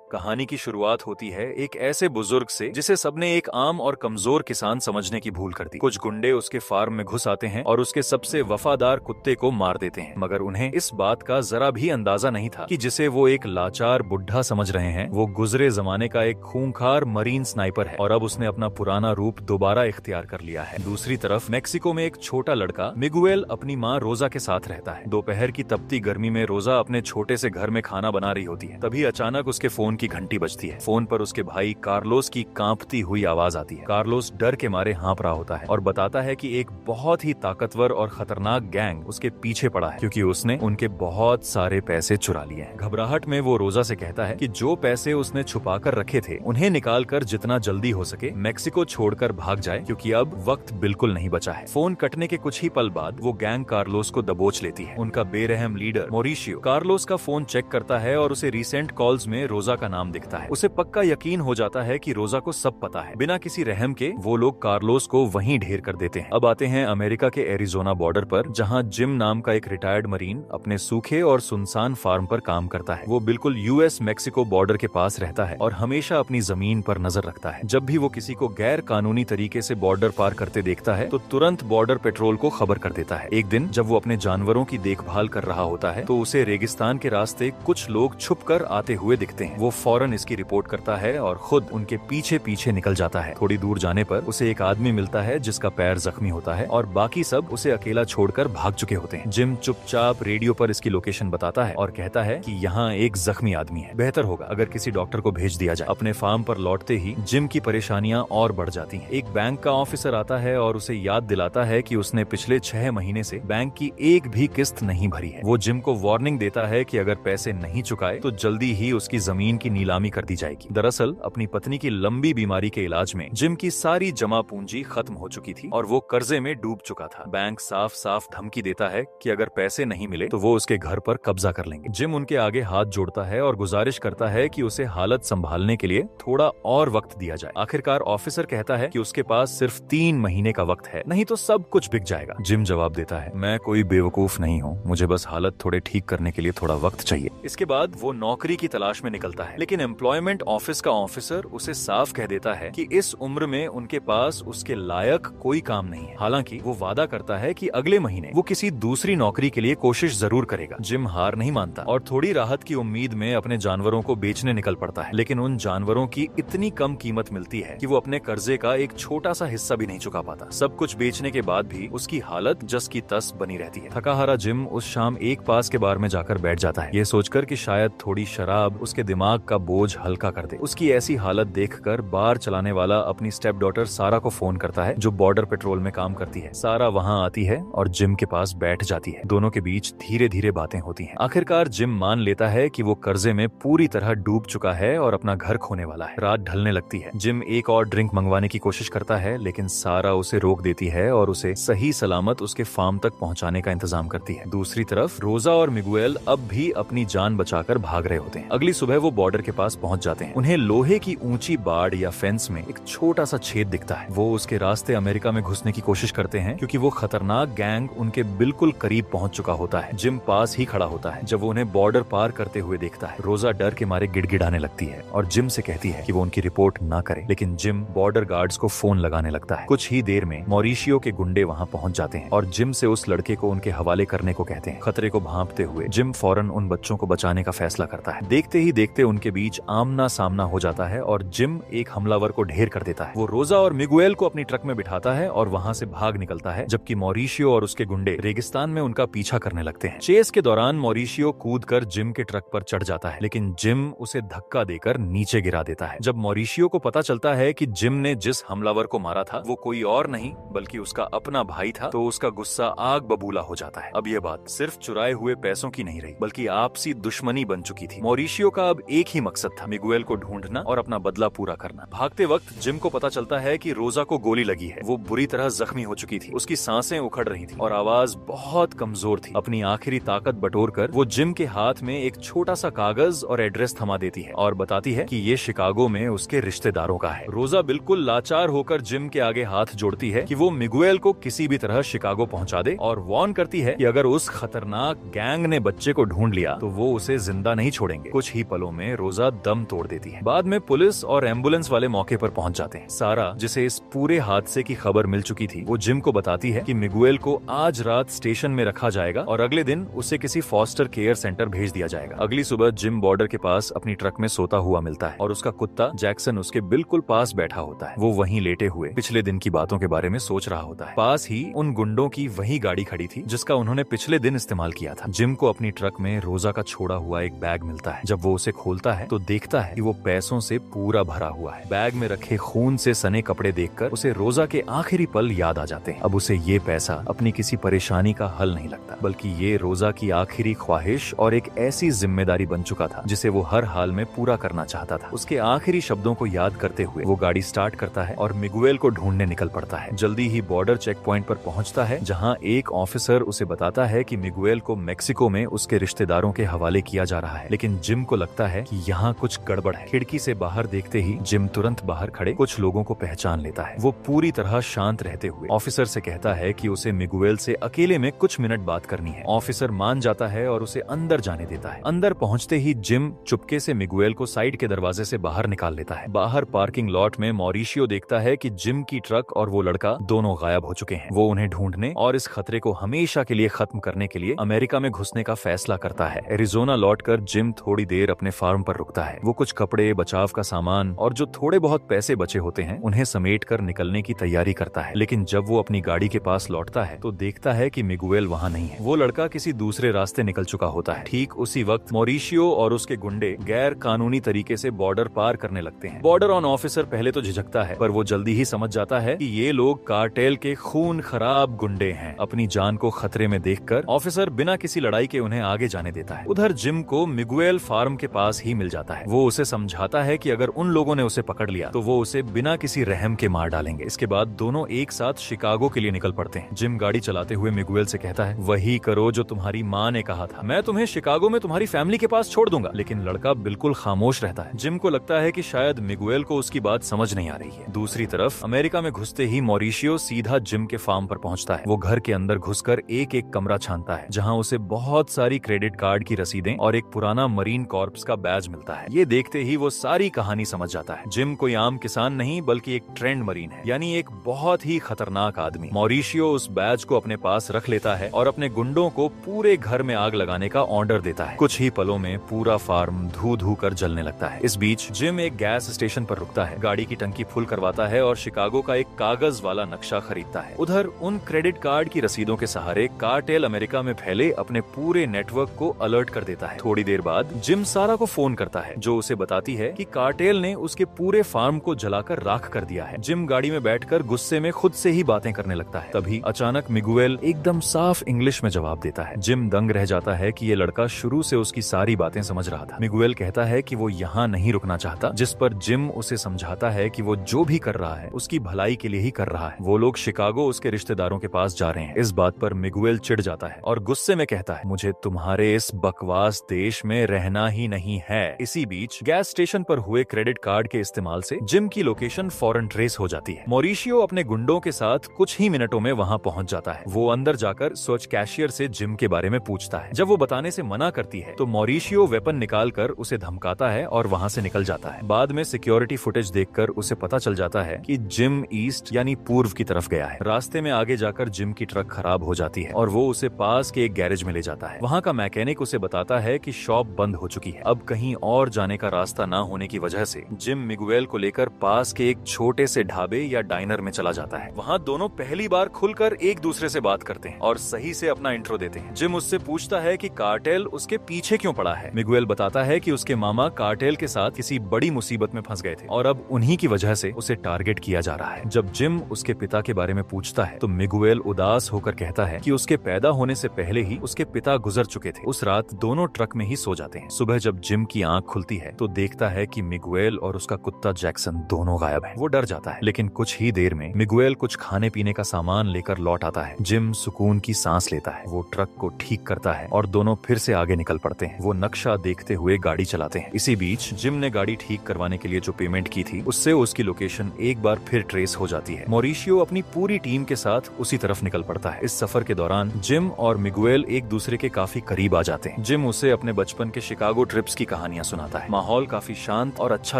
कहानी की शुरुआत होती है एक ऐसे बुजुर्ग से जिसे सबने एक आम और कमजोर किसान समझने की भूल कर दी। कुछ गुंडे उसके फार्म में घुस आते हैं और उसके सबसे वफादार कुत्ते को मार देते हैं, मगर उन्हें इस बात का जरा भी अंदाजा नहीं था कि जिसे वो एक लाचार बुढ़ा समझ रहे हैं वो गुजरे जमाने का एक खूंखार मरीन स्नाइपर है और अब उसने अपना पुराना रूप दोबारा इख्तियार कर लिया है। दूसरी तरफ मेक्सिको में एक छोटा लड़का मिगुएल अपनी माँ रोजा के साथ रहता है। दोपहर की तपती गर्मी में रोजा अपने छोटे से घर में खाना बना रही होती है। तभी अचानक उसके फोन की घंटी बजती है। फोन पर उसके भाई कार्लोस की कांपती हुई आवाज आती है। कार्लोस डर के मारे हाँफ रहा होता है और बताता है कि एक बहुत ही ताकतवर और खतरनाक गैंग उसके पीछे पड़ा है क्योंकि उसने उनके बहुत सारे पैसे चुरा लिए हैं। घबराहट में वो रोजा से कहता है कि जो पैसे उसने छुपा कर रखे थे उन्हें निकाल कर जितना जल्दी हो सके मेक्सिको छोड़कर भाग जाए क्योंकि अब वक्त बिल्कुल नहीं बचा है। फोन कटने के कुछ ही पल बाद वो गैंग कार्लोस को दबोच लेती है। उनका बेरहम लीडर मोरिशियो कार्लोस का फोन चेक करता है और उसे रिसेंट कॉल्स में रोजा का नाम दिखता है। उसे पक्का यकीन हो जाता है कि रोजा को सब पता है। बिना किसी रहम के वो लोग कार्लोस को वहीं ढेर कर देते हैं। अब आते हैं अमेरिका के एरिजोना बॉर्डर पर, जहां जिम नाम का एक रिटायर्ड मरीन अपने सूखे और सुनसान फार्म पर काम करता है। वो बिल्कुल यूएस मेक्सिको बॉर्डर के पास रहता है और हमेशा अपनी जमीन पर नजर रखता है। जब भी वो किसी को गैर कानूनी तरीके से बॉर्डर पार करते देखता है तो तुरंत बॉर्डर पेट्रोल को खबर कर देता है। एक दिन जब वो अपने जानवरों की देखभाल कर रहा होता है तो उसे रेगिस्तान के रास्ते कुछ लोग छुपकर आते हुए दिखते हैं। वो फौरन इसकी रिपोर्ट करता है और खुद उनके पीछे पीछे निकल जाता है। थोड़ी दूर जाने पर उसे एक आदमी मिलता है जिसका पैर जख्मी होता है और बाकी सब उसे अकेला छोड़कर भाग चुके होते हैं। जिम चुपचाप रेडियो पर इसकी लोकेशन बताता है और कहता है कि यहाँ एक जख्मी आदमी है, बेहतर होगा अगर किसी डॉक्टर को भेज दिया जाए। अपने फार्म पर लौटते ही जिम की परेशानियां और बढ़ जाती हैं। एक बैंक का ऑफिसर आता है और उसे याद दिलाता है कि उसने पिछले 6 महीने से बैंक की एक भी किस्त नहीं भरी है। वो जिम को वार्निंग देता है कि अगर पैसे नहीं चुकाए तो जल्दी ही उसकी जमीन की नीलामी कर दी जाएगी। दरअसल अपनी पत्नी की लंबी बीमारी के इलाज में जिम की सारी जमा पूंजी खत्म हो चुकी थी और वो कर्जे में डूब चुका था। बैंक साफ साफ धमकी देता है कि अगर पैसे नहीं मिले तो वो उसके घर पर कब्जा कर लेंगे। जिम उनके आगे हाथ जोड़ता है और गुजारिश करता है कि उसे हालत संभालने के लिए थोड़ा और वक्त दिया जाए। आखिरकार ऑफिसर कहता है कि उसके पास सिर्फ 3 महीने का वक्त है, नहीं तो सब कुछ बिक जाएगा। जिम जवाब देता है, मैं कोई बेवकूफ नहीं हूँ, मुझे बस हालत थोड़े ठीक करने के लिए थोड़ा वक्त चाहिए। इसके बाद वो नौकरी की तलाश में निकलता है, लेकिन एम्प्लॉयमेंट ऑफिस का ऑफिसर उसे साफ कह देता है कि इस उम्र में उनके पास उसके लायक कोई काम नहीं है। हालांकि वो वादा करता है कि अगले महीने वो किसी दूसरी नौकरी के लिए कोशिश जरूर करेगा। जिम हार नहीं मानता और थोड़ी राहत की उम्मीद में अपने जानवरों को बेचने निकल पड़ता है, लेकिन उन जानवरों की इतनी कम कीमत मिलती है कि वो अपने कर्जे का एक छोटा सा हिस्सा भी नहीं चुका पाता। सब कुछ बेचने के बाद भी उसकी हालत जस की तस बनी रहती है। थका हारा जिम उस शाम एक पास के बार में जाकर बैठ जाता है, ये सोचकर कि शायद थोड़ी शराब उसके दिमाग का बोझ हल्का कर दे। उसकी ऐसी हालत देखकर बार चलाने वाला अपनी स्टेप डॉटर सारा को फोन करता है, जो बॉर्डर पेट्रोल में काम करती है। सारा वहाँ आती है और जिम के पास बैठ जाती है। दोनों के बीच धीरे धीरे बातें होती हैं। आखिरकार जिम मान लेता है कि वो कर्जे में पूरी तरह डूब चुका है और अपना घर खोने वाला है। रात ढलने लगती है। जिम एक और ड्रिंक मंगवाने की कोशिश करता है, लेकिन सारा उसे रोक देती है और उसे सही सलामत उसके फार्म तक पहुंचाने का इंतजाम करती है। दूसरी तरफ रोजा और मिगुएल अब भी अपनी जान बचाकर भाग रहे होते हैं। अगली सुबह वो बॉर्डर के पास पहुंच जाते हैं। उन्हें लोहे की ऊंची बाड़ या फेंस में एक छोटा सा छेद दिखता है। वो उसके रास्ते अमेरिका में घुसने की कोशिश करते हैं क्योंकि वो खतरनाक गैंग उनके बिल्कुल करीब पहुंच चुका होता है। जिम पास ही खड़ा होता है जब वो उन्हें बॉर्डर पार करते हुए देखता है। रोजा डर के मारे गिड़गिड़ाने लगती है और जिम से कहती है कि वो उनकी रिपोर्ट ना करे, लेकिन जिम बॉर्डर गार्ड्स को फोन लगाने लगता है। कुछ ही देर में मॉरिशियो के गुंडे वहां पहुंच जाते हैं और जिम से उस लड़के को उनके हवाले करने को कहते हैं। खतरे को भांपते हुए जिम फौरन उन बच्चों को बचाने का फैसला करता है। देखते ही देखते उनके बीच आमना सामना हो जाता है और जिम एक हमलावर को ढेर कर देता है। वो रोजा और मिगुएल को अपनी ट्रक में बिठाता है और वहां से भाग निकलता है, जबकि मॉरिशियो और उसके गुंडे रेगिस्तान में उनका पीछा करने लगते हैं। चेस के दौरान मॉरिशियो कूदकर जिम के ट्रक पर चढ़ जाता है, लेकिन जिम उसे धक्का देकर नीचे गिरा देता है। जब मॉरिशियो को पता चलता है कि जिम ने जिस हमलावर को मारा था वो कोई और नहीं बल्कि उसका अपना भाई था, तो उसका गुस्सा आग बबूला हो जाता है। अब ये बात सिर्फ चुराए हुए पैसों की नहीं रही, बल्कि आपसी दुश्मनी बन चुकी थी। मॉरिशियो का अब एक ही मकसद था, मिगुएल को ढूंढना और अपना बदला पूरा करना। भागते वक्त जिम को पता चलता है कि रोजा को गोली लगी है। वो बुरी तरह जख्मी हो चुकी थी, उसकी सांसें उखड़ रही थी और आवाज बहुत कमजोर थी। अपनी आखिरी ताकत बटोरकर वो जिम के हाथ में एक छोटा सा कागज और एड्रेस थमा देती है और बताती है कि ये शिकागो में उसके रिश्तेदारों का है। रोजा बिल्कुल लाचार होकर जिम के आगे हाथ जोड़ती है कि वो मिगुएल को किसी भी तरह शिकागो पहुंचा दे और वार्न करती है कि अगर उस खतरनाक गैंग ने बच्चे को ढूंढ लिया तो वो उसे जिंदा नहीं छोड़ेंगे। कुछ ही पलों में रोजा दम तोड़ देती है। बाद में पुलिस और एम्बुलेंस वाले मौके पर पहुंच जाते हैं। सारा, जिसे इस पूरे हादसे की खबर मिल चुकी थी, वो जिम को बताती है कि मिगुएल को आज रात स्टेशन में रखा जाएगा और अगले दिन उसे किसी फॉस्टर केयर सेंटर भेज दिया जाएगा। अगली सुबह जिम बॉर्डर के पास अपनी ट्रक में सोता हुआ मिलता है और उसका कुत्ता जैक्सन उसके बिल्कुल पास बैठा होता है। वो वहीं लेटे हुए पिछले दिन की बातों के बारे में सोच रहा होता है। पास ही उन गुंडों की वही गाड़ी खड़ी थी जिसका उन्होंने पिछले दिन इस्तेमाल किया था। जिम को अपनी ट्रक में रोजा का छोड़ा हुआ एक बैग मिलता है। जब वो उसे खोलता है तो देखता है कि वो पैसों से पूरा भरा हुआ है। बैग में रखे खून से सने कपड़े देखकर उसे रोजा के आखिरी पल याद आ जाते हैं। अब उसे ये पैसा अपनी किसी परेशानी का हल नहीं लगता, बल्कि ये रोजा की आखिरी ख्वाहिश और एक ऐसी जिम्मेदारी बन चुका था जिसे वो हर हाल में पूरा करना चाहता था। उसके आखिरी शब्दों को याद करते हुए वो गाड़ी स्टार्ट करता है और मिगुएल को ढूंढने निकल पड़ता है। जल्दी ही बॉर्डर चेक पॉइंट पर पहुंचता है, जहां एक ऑफिसर उसे बताता है कि मिगुएल को मेक्सिको में उसके रिश्तेदारों के हवाले किया जा रहा है। लेकिन जिम को लगता है कि यहाँ कुछ गड़बड़ है। खिड़की से बाहर देखते ही जिम तुरंत बाहर खड़े कुछ लोगों को पहचान लेता है। वो पूरी तरह शांत रहते हुए ऑफिसर से कहता है कि उसे मिगुएल से अकेले में कुछ मिनट बात करनी है। ऑफिसर मान जाता है और उसे अंदर जाने देता है। अंदर पहुंचते ही जिम चुपके से मिगुएल को साइड के दरवाजे से बाहर निकाल लेता है। बाहर पार्किंग लॉट में मॉरिशियो देखता है कि जिम की ट्रक और वो लड़का दोनों गायब हो चुके हैं। वो उन्हें ढूंढने और इस खतरे को हमेशा के लिए खत्म करने के लिए अमेरिका में घुसने का फैसला करता है। एरिजोना लौटकर जिम थोड़ी देर अपने फार्म पर रुकता है। वो कुछ कपड़े, बचाव का सामान और जो थोड़े बहुत पैसे बचे होते हैं उन्हें समेट कर निकलने की तैयारी करता है। लेकिन जब वो अपनी गाड़ी के पास लौटता है तो देखता है कि मिगुएल वहाँ नहीं है। वो लड़का किसी दूसरे रास्ते निकल चुका होता है। ठीक उसी वक्त मॉरिशियो और उसके गुंडे गैर कानूनी तरीके से बॉर्डर पार करने लगते हैं। बॉर्डर ऑन ऑफिसर पहले तो झिझकता है, पर वो जल्दी ही समझ जाता है कि ये लोग कार्टेल के खून खराब गुंडे हैं। अपनी जान को खतरे में देखकर ऑफिसर बिना किसी लड़ाई के उन्हें आगे जाने देता है। उधर जिम को मिगुएल फार्म के पास ही मिल जाता है। वो उसे समझाता है कि अगर उन लोगों ने उसे पकड़ लिया तो वो उसे बिना किसी रहम के मार डालेंगे। इसके बाद दोनों एक साथ शिकागो के लिए निकल पड़ते हैं। जिम गाड़ी चलाते हुए मिगुएल से कहता है, वही करो जो तुम्हारी माँ ने कहा था, मैं तुम्हें शिकागो में तुम्हारी फैमिली के पास छोड़ दूंगा। लेकिन लड़का बिल्कुल खामोश रहता है। जिम को लगता है कि शायद मिगुएल को उसकी बात समझ नहीं आ रही है। दूसरी तरफ अमेरिका में घुसते ही मॉरिशियो सीधा जिम के फार्म पर पहुंचता है। वो घर के अंदर घुसकर एक एक कमरा छानता है, जहां उसे बहुत सारी क्रेडिट कार्ड की रसीदें और एक पुराना मरीन कॉर्प्स का बैज मिलता है। ये देखते ही वो सारी कहानी समझ जाता है। जिम कोई आम किसान नहीं बल्कि एक ट्रेंड मरीन है, यानी एक बहुत ही खतरनाक आदमी। मॉरिशियो उस बैज को अपने पास रख लेता है और अपने गुंडों को पूरे घर में आग लगाने का ऑर्डर देता है। कुछ ही पलों में पूरा फार्म धू धू कर जलने लगता है। इस बीच जिम एक गैस स्टेशन पर रुकता है, गाड़ी की टंकी फुल करवाता है और शिकागो का एक कागज वाला नक्शा खरीदता है। उधर उन क्रेडिट कार्ड की रसीदों के सहारे कार्टेल अमेरिका में फैले अपने पूरे नेटवर्क को अलर्ट कर देता है। थोड़ी देर बाद जिम सारा को फोन करता है, जो उसे बताती है कि कार्टेल ने उसके पूरे फार्म को जलाकर राख कर दिया है। जिम गाड़ी में बैठकर गुस्से में खुद से ही बातें करने लगता है। तभी अचानक मिगुएल एकदम साफ इंग्लिश में जवाब देता है। जिम दंग रह जाता है कि ये लड़का शुरू से उसकी सारी बातें समझ रहा था। मिगुएल कहता है कि वो यहाँ नहीं रुकना चाहता, जिस पर जिम उसे समझाता है कि वो जो भी कर रहा है उसकी भलाई के लिए ही कर रहा है। वो लोग शिकागो उसके रिश्तेदारों के पास जा रहे हैं। इस बात पर मिगुएल चिढ़ जाता है और गुस्से में कहता है, मुझे तुम्हारे इस बकवास देश में रहना ही नहीं है। इसी बीच गैस स्टेशन पर हुए क्रेडिट कार्ड के इस्तेमाल से जिम की लोकेशन फौरन ट्रेस हो जाती है। मॉरिशियो अपने गुंडों के साथ कुछ ही मिनटों में वहाँ पहुँच जाता है। वो अंदर जाकर स्वच्छ कैशियर से जिम के बारे में पूछता है। जब वो बताने से मना करती है तो मॉरिशियो वेपन निकालकर उसे धमकाता है और वहाँ से निकल जाता है। बाद में सिक्योरिटी फुटेज देखकर उसे पता चल जाता है कि जिम ईस्ट यानी पूर्व की तरफ गया है। रास्ते में आगे जाकर जिम की ट्रक खराब हो जाती है और वो उसे पास के एक गैरेज में ले जाता है। वहाँ का मैकेनिक उसे बताता है कि शॉप बंद हो चुकी है। अब कहीं और जाने का रास्ता न होने की वजह से जिम मिगुएल को लेकर पास के एक छोटे से ढाबे या डाइनर में चला जाता है। वहाँ दोनों पहली बार खुलकर एक दूसरे से बात करते हैं और सही से अपना इंट्रो देते हैं। जिम उससे पूछता है कि कार्टेल उसके पीछे क्यों पड़ा है। मिगुएल बताता है कि उसके मामा कार्टेल के साथ किसी बड़ी मुसीबत में फंस गए थे और अब उन्हीं की वजह से उसे टारगेट किया जा रहा है। जब जिम उसके पिता के बारे में पूछता है तो मिगुएल उदास होकर कहता है कि उसके पैदा होने से पहले ही उसके पिता गुजर चुके थे। उस रात दोनों ट्रक में ही सो जाते हैं। सुबह जब जिम की आंख खुलती है तो देखता है कि मिगुएल और उसका कुत्ता जैक्सन दोनों गायब हैं। वो डर जाता है, लेकिन कुछ ही देर में मिगुएल कुछ खाने पीने का सामान लेकर लौट आता है। जिम सुकून की सांस लेता है। वो ट्रक को ठीक करता है और दोनों फिर से आगे निकल पड़ते हैं। वो नक्शा देखते हुए गाड़ी चलाते हैं। इसी बीच जिम ने गाड़ी ठीक करवाने के लिए जो पेमेंट की थी उससे उसकी लोकेशन एक बार फिर ट्रेस हो जाती है। मॉरिशियो अपनी पूरी टीम के साथ उसी तरफ निकल पड़ता है। इस सफर के दौरान जिम और मिगुएल एक दूसरे के काफी करीब आ जाते हैं। जिम उसे अपने बचपन के शिकागो ट्रिप्स की कहानी कहानियां सुनाता है। माहौल काफी शांत और अच्छा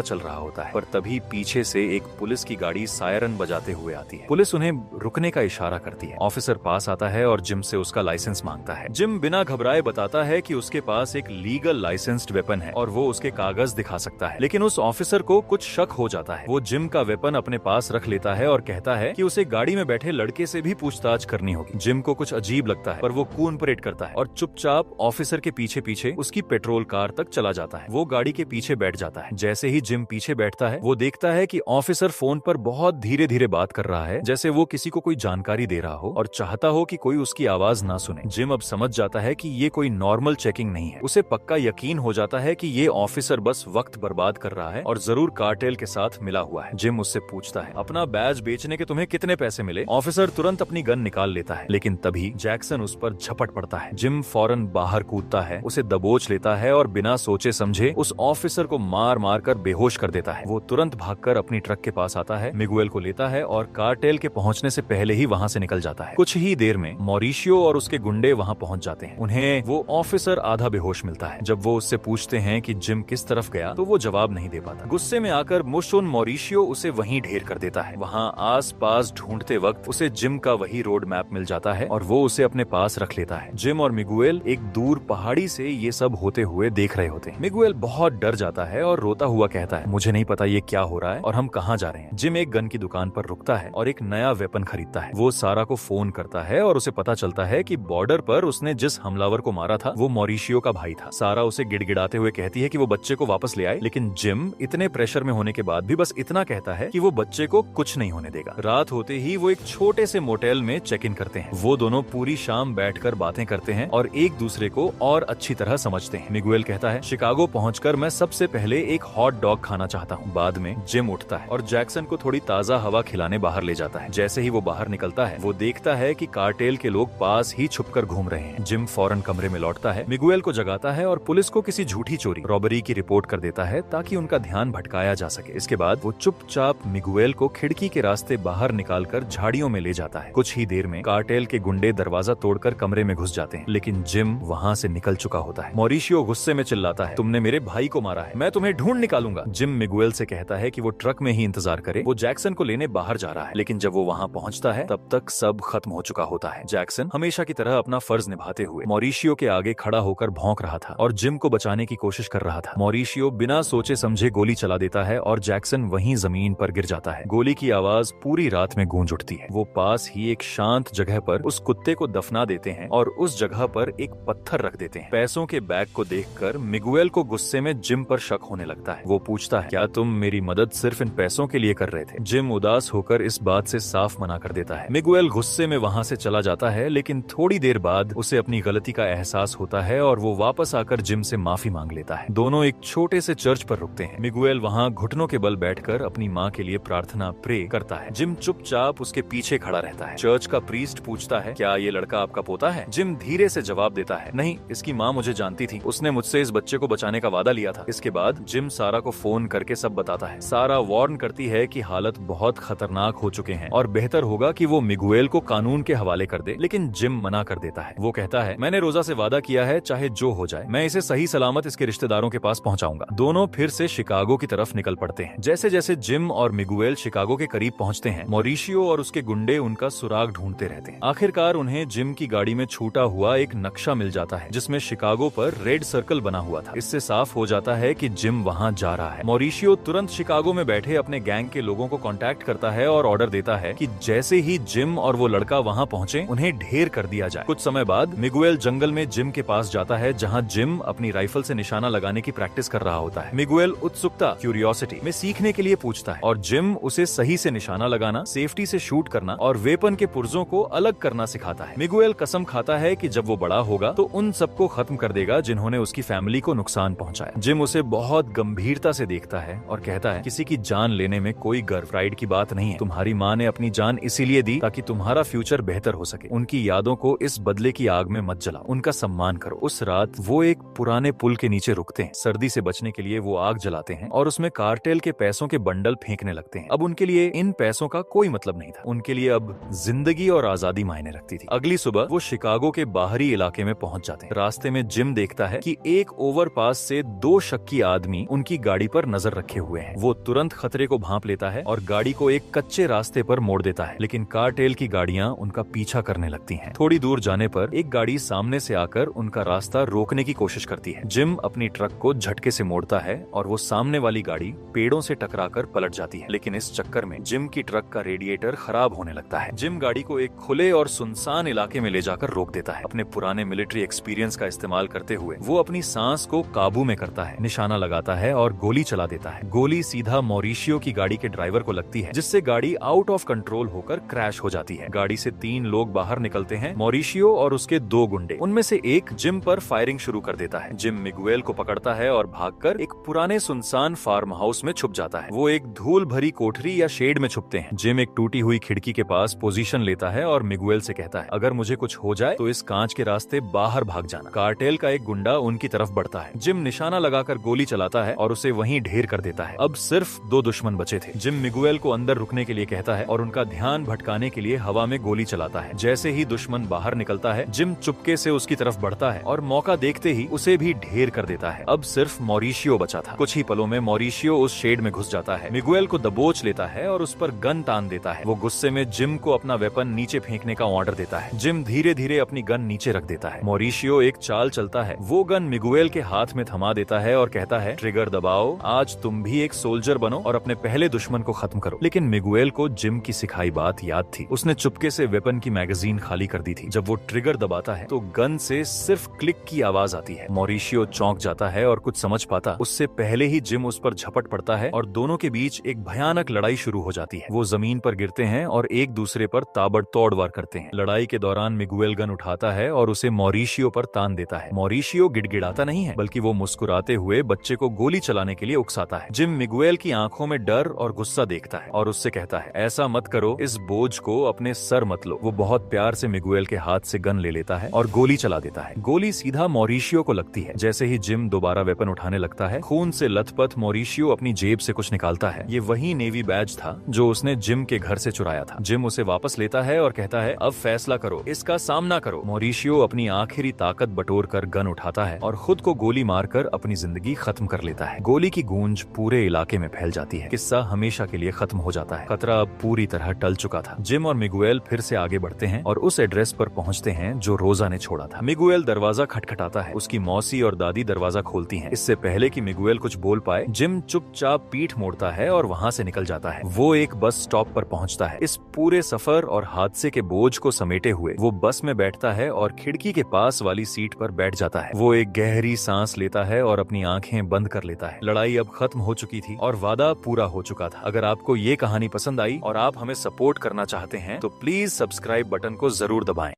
चल रहा होता है, पर तभी पीछे से एक पुलिस की गाड़ी सायरन बजाते हुए आती है। पुलिस उन्हें रुकने का इशारा करती है। ऑफिसर पास आता है और जिम से उसका लाइसेंस मांगता है। जिम बिना घबराए बताता है कि उसके पास एक लीगल लाइसेंस्ड वेपन है और वो उसके कागज दिखा सकता है। लेकिन उस ऑफिसर को कुछ शक हो जाता है। वो जिम का वेपन अपने पास रख लेता है और कहता है कि उसे गाड़ी में बैठे लड़के से भी पूछताछ करनी होगी। जिम को कुछ अजीब लगता है, पर वो कोऑपरेट करता है और चुपचाप ऑफिसर के पीछे पीछे उसकी पेट्रोल कार तक चला जाता है। वो गाड़ी के पीछे बैठ जाता है। जैसे ही जिम पीछे बैठता है, वो देखता है कि ऑफिसर फोन पर बहुत धीरे धीरे बात कर रहा है, जैसे वो किसी को कोई जानकारी दे रहा हो और चाहता हो कि कोई उसकी आवाज ना सुने। जिम अब समझ जाता है कि ये कोई नॉर्मल चेकिंग नहीं है। उसे पक्का यकीन हो जाता है कि ये ऑफिसर बस वक्त बर्बाद कर रहा है और जरूर कार्टेल के साथ मिला हुआ है। जिम उससे पूछता है, अपना बैज बेचने के तुम्हें कितने पैसे मिले? ऑफिसर तुरंत अपनी गन निकाल लेता है, लेकिन तभी जैक्सन उस पर झपट पड़ता है। जिम फौरन बाहर कूदता है, उसे दबोच लेता है और बिना सोचे समझे उस ऑफिसर को मार मार कर बेहोश कर देता है। वो तुरंत भागकर अपनी ट्रक के पास आता है, मिगुएल को लेता है और कार्टेल के पहुंचने से पहले ही वहां से निकल जाता है। कुछ ही देर में मॉरिशियो और उसके गुंडे वहां पहुंच जाते हैं। उन्हें वो ऑफिसर आधा बेहोश मिलता है। जब वो उससे पूछते हैं कि जिम किस तरफ गया, तो वो जवाब नहीं दे पाता। गुस्से में आकर मुशुन मॉरिशियो उसे वहीं ढेर कर देता है। वहां आस पास ढूंढते वक्त उसे जिम का वही रोड मैप मिल जाता है और वो उसे अपने पास रख लेता है। जिम और मिगुएल एक दूर पहाड़ी से ये सब होते हुए देख रहे होते हैं। मिगुएल बहुत डर जाता है और रोता हुआ कहता है, मुझे नहीं पता ये क्या हो रहा है और हम कहाँ जा रहे हैं। जिम एक गन की दुकान पर रुकता है और एक नया वेपन खरीदता है। वो सारा को फोन करता है और उसे पता चलता है कि बॉर्डर पर उसने जिस हमलावर को मारा था वो मॉरिशियो का भाई था। सारा उसे गिड़गिड़ाते हुए कहती है कि वो बच्चे को वापस ले आए, लेकिन जिम इतने प्रेशर में होने के बाद भी बस इतना कहता है कि वो बच्चे को कुछ नहीं होने देगा। रात होते ही वो एक छोटे से मोटेल में चेक इन करते हैं। वो दोनों पूरी शाम बैठकर बातें करते हैं और एक दूसरे को और अच्छी तरह समझते हैं। मिगुएल कहता है, शिकागो पहुंचकर मैं सबसे पहले एक हॉट डॉग खाना चाहता हूँ। बाद में जिम उठता है और जैक्सन को थोड़ी ताजा हवा खिलाने बाहर ले जाता है। जैसे ही वो बाहर निकलता है, वो देखता है कि कार्टेल के लोग पास ही छुपकर घूम रहे हैं। जिम फौरन कमरे में लौटता है, मिगुएल को जगाता है और पुलिस को किसी झूठी चोरी रॉबरी की रिपोर्ट कर देता है ताकि उनका ध्यान भटकाया जा सके। इसके बाद वो चुपचाप मिगुएल को खिड़की के रास्ते बाहर निकालकर झाड़ियों में ले जाता है। कुछ ही देर में कार्टेल के गुंडे दरवाजा तोड़कर कमरे में घुस जाते हैं, लेकिन जिम वहाँ से निकल चुका होता है। मॉरिशियो गुस्से में चिल्लाता है, तुमने मेरे भाई को मारा है, मैं तुम्हें ढूंढ निकालूंगा। जिम मिगुएल से कहता है कि वो ट्रक में ही इंतजार करे, वो जैक्सन को लेने बाहर जा रहा है। लेकिन जब वो वहाँ पहुँचता है, तब तक सब खत्म हो चुका होता है। जैक्सन हमेशा की तरह अपना फर्ज निभाते हुए मॉरिशियो के आगे खड़ा होकर भौंक रहा था और जिम को बचाने की कोशिश कर रहा था। मॉरिशियो बिना सोचे समझे गोली चला देता है और जैक्सन वहीं जमीन पर गिर जाता है। गोली की आवाज पूरी रात में गूंज उठती है। वो पास ही एक शांत जगह पर उस कुत्ते को दफना देते हैं और उस जगह पर एक पत्थर रख देते हैं। पैसों के बैग को देखकर मिगुएल को गुस्से में जिम पर शक होने लगता है। वो पूछता है, क्या तुम मेरी मदद सिर्फ इन पैसों के लिए कर रहे थे? जिम उदास होकर इस बात से साफ मना कर देता है। मिगुएल गुस्से में वहाँ से चला जाता है, लेकिन थोड़ी देर बाद उसे अपनी गलती का एहसास होता है और वो वापस आकर जिम से माफी मांग लेता है। दोनों एक छोटे से चर्च पर रुकते हैं। मिगुएल वहाँ घुटनों के बल बैठकर अपनी माँ के लिए प्रार्थना प्रे करता है। जिम चुपचाप उसके पीछे खड़ा रहता है। चर्च का प्रीस्ट पूछता है, क्या ये लड़का आपका पोता है? जिम धीरे से जवाब देता है, नहीं, इसकी माँ मुझे जानती थी, उसने मुझसे इस बच्चे को बचाने का वादा लिया था। इसके बाद जिम सारा को फोन करके सब बताता है। सारा वार्न करती है कि हालत बहुत खतरनाक हो चुके हैं और बेहतर होगा कि वो मिगुएल को कानून के हवाले कर दे, लेकिन जिम मना कर देता है। वो कहता है, मैंने रोजा से वादा किया है, चाहे जो हो जाए मैं इसे सही सलामत इसके रिश्तेदारों के पास पहुंचाऊंगा। दोनों फिर से शिकागो की तरफ निकल पड़ते हैं। जैसे जैसे जिम और मिगुएल शिकागो के करीब पहुंचते हैं, मॉरिशियो और उसके गुंडे उनका सुराग ढूंढते रहते हैं। आखिरकार उन्हें जिम की गाड़ी में छूटा हुआ एक नक्शा मिल जाता है, जिसमें शिकागो पर रेड सर्कल बना हुआ था। इससे साफ हो जाता है कि जिम वहां जा रहा है। मॉरिशियो तुरंत शिकागो में बैठे अपने गैंग के लोगों को कांटेक्ट करता है और ऑर्डर देता है कि जैसे ही जिम और वो लड़का वहां पहुंचे, उन्हें ढेर कर दिया जाए। कुछ समय बाद मिगुएल जंगल में जिम के पास जाता है, जहां जिम अपनी राइफल से निशाना लगाने की प्रैक्टिस कर रहा होता है। मिगुएल उत्सुकता क्यूरियोसिटी में सीखने के लिए पूछता है और जिम उसे सही से निशाना लगाना, सेफ्टी से शूट करना और वेपन के पुर्जों को अलग करना सिखाता है। मिगुएल कसम खाता है कि जब वो बड़ा होगा तो उन सबको खत्म कर देगा जिन्होंने उसकी फैमिली को नुकसान पहुंचाया। जिम उसे बहुत गंभीरता से देखता है और कहता है, किसी की जान लेने में कोई गर्व प्राइड की बात नहीं है। तुम्हारी माँ ने अपनी जान इसीलिए दी ताकि तुम्हारा फ्यूचर बेहतर हो सके। उनकी यादों को इस बदले की आग में मत जलाओ, उनका सम्मान करो। उस रात वो एक पुराने पुल के नीचे रुकते हैं। सर्दी से बचने के लिए वो आग जलाते हैं और उसमें कार्टेल के पैसों के बंडल फेंकने लगते हैं। अब उनके लिए इन पैसों का कोई मतलब नहीं था। उनके लिए अब जिंदगी और आजादी मायने रखती थी। अगली सुबह वो शिकागो के बाहरी इलाके में पहुंच जाते हैं। रास्ते में जिम देखता है कि एक ओवरपास आसपास से 2 शक्की आदमी उनकी गाड़ी पर नजर रखे हुए हैं। वो तुरंत खतरे को भांप लेता है और गाड़ी को एक कच्चे रास्ते पर मोड़ देता है, लेकिन कार्टेल की गाड़ियां उनका पीछा करने लगती हैं। थोड़ी दूर जाने पर एक गाड़ी सामने से आकर उनका रास्ता रोकने की कोशिश करती है। जिम अपनी ट्रक को झटके से मोड़ता है और वो सामने वाली गाड़ी पेड़ों से टकराकर पलट जाती है, लेकिन इस चक्कर में जिम की ट्रक का रेडिएटर खराब होने लगता है। जिम गाड़ी को एक खुले और सुनसान इलाके में ले जाकर रोक देता है। अपने पुराने मिलिट्री एक्सपीरियंस का इस्तेमाल करते हुए वो अपनी सांस को काबू में करता है, निशाना लगाता है और गोली चला देता है। गोली सीधा मॉरिशियो की गाड़ी के ड्राइवर को लगती है, जिससे गाड़ी आउट ऑफ कंट्रोल होकर क्रैश हो जाती है। गाड़ी से 3 लोग बाहर निकलते हैं, मॉरिशियो और उसके 2 गुंडे। उनमें से एक जिम पर फायरिंग शुरू कर देता है। जिम मिगुएल को पकड़ता है और भागकर एक पुराने सुनसान फार्म हाउस में छुप जाता है। वो एक धूल भरी कोठरी या शेड में छुपते हैं। जिम एक टूटी हुई खिड़की के पास पोजीशन लेता है और मिगुएल से कहता है, अगर मुझे कुछ हो जाए तो इस कांच के रास्ते बाहर भाग जाना। कार्टेल का एक गुंडा उनकी तरफ बढ़ता है। जिम निशाना लगाकर गोली चलाता है और उसे वहीं ढेर कर देता है। अब सिर्फ 2 दुश्मन बचे थे। जिम मिगुएल को अंदर रुकने के लिए कहता है और उनका ध्यान भटकाने के लिए हवा में गोली चलाता है। जैसे ही दुश्मन बाहर निकलता है, जिम चुपके से उसकी तरफ बढ़ता है और मौका देखते ही उसे भी ढेर कर देता है। अब सिर्फ मॉरिशियो बचा था। कुछ ही पलों में मॉरिशियो उस शेड में घुस जाता है, मिगुएल को दबोच लेता है और उस पर गन तान देता है। वो गुस्से में जिम को अपना वेपन नीचे फेंकने का ऑर्डर देता है। जिम धीरे धीरे अपनी गन नीचे रख देता है। मॉरिशियो एक चाल चलता है, वो गन मिगुएल के हाथ में थमा देता है और कहता है, ट्रिगर दबाओ, आज तुम भी एक सोल्जर बनो और अपने पहले दुश्मन को खत्म करो। लेकिन मिगुएल को जिम की सिखाई बात याद थी। उसने चुपके से वेपन की मैगजीन खाली कर दी थी। जब वो ट्रिगर दबाता है तो गन से सिर्फ क्लिक की आवाज आती है। मॉरिशियो चौंक जाता है और कुछ समझ पाता उससे पहले ही जिम उस पर झपट पड़ता है और दोनों के बीच एक भयानक लड़ाई शुरू हो जाती है। वो जमीन पर गिरते हैं और एक दूसरे पर ताबड़तोड़ वार करते हैं। लड़ाई के दौरान मिगुएल गन उठाता है और उसे मॉरिशियो पर तान देता है। मॉरिशियो गिड़गिड़ाता नहीं है, बल्कि वो मुस्कुराते हुए बच्चे को गोली चलाने के लिए उकसाता है। जिम मिगुएल की आंखों में डर और गुस्सा देखता है और उससे कहता है, ऐसा मत करो, इस बोझ को अपने सर मत लो। वो बहुत प्यार से मिगुएल के हाथ से गन ले लेता है और गोली चला देता है। गोली सीधा मॉरिशियो को लगती है। जैसे ही जिम दोबारा वेपन उठाने लगता है, खून से लथपथ मॉरिशियो अपनी जेब से कुछ निकालता है। ये वही नेवी बैज था जो उसने जिम के घर से चुराया था। जिम उसे वापस लेता है और कहता है, अब फैसला करो, इसका सामना करो। मॉरिशियो अपनी आखिरी ताकत बटोर कर गन उठाता है और खुद को गोली मारकर अपनी जिंदगी खत्म कर लेता है। गोली की गूंज पूरे इलाके में फैल जाती है। किस्सा हमेशा के लिए खत्म हो जाता है। खतरा अब पूरी तरह टल चुका था। जिम और मिगुएल फिर से आगे बढ़ते हैं और उस एड्रेस पर पहुंचते हैं जो रोजा ने छोड़ा था। मिगुएल दरवाजा खटखटाता है। उसकी मौसी और दादी दरवाजा खोलती हैं। इससे पहले कि मिगुएल कुछ बोल पाए, जिम चुपचाप पीठ मोड़ता है और वहां से निकल जाता है। वो एक बस स्टॉप पर पहुंचता है। इस पूरे सफर और हादसे के बोझ को समेटे हुए वो बस में बैठता है और खिड़की के पास वाली सीट पर बैठ जाता है। वो एक गहरी सांस लेता है और अपनी आंखें बंद कर लेता है। लड़ाई अब खत्म हो चुकी थी और वादा पूरा हो चुका था। अगर आपको ये कहानी पसंद आई और आप हमें सपोर्ट करना चाहते हैं तो प्लीज सब्सक्राइब बटन को जरूर दबाएं।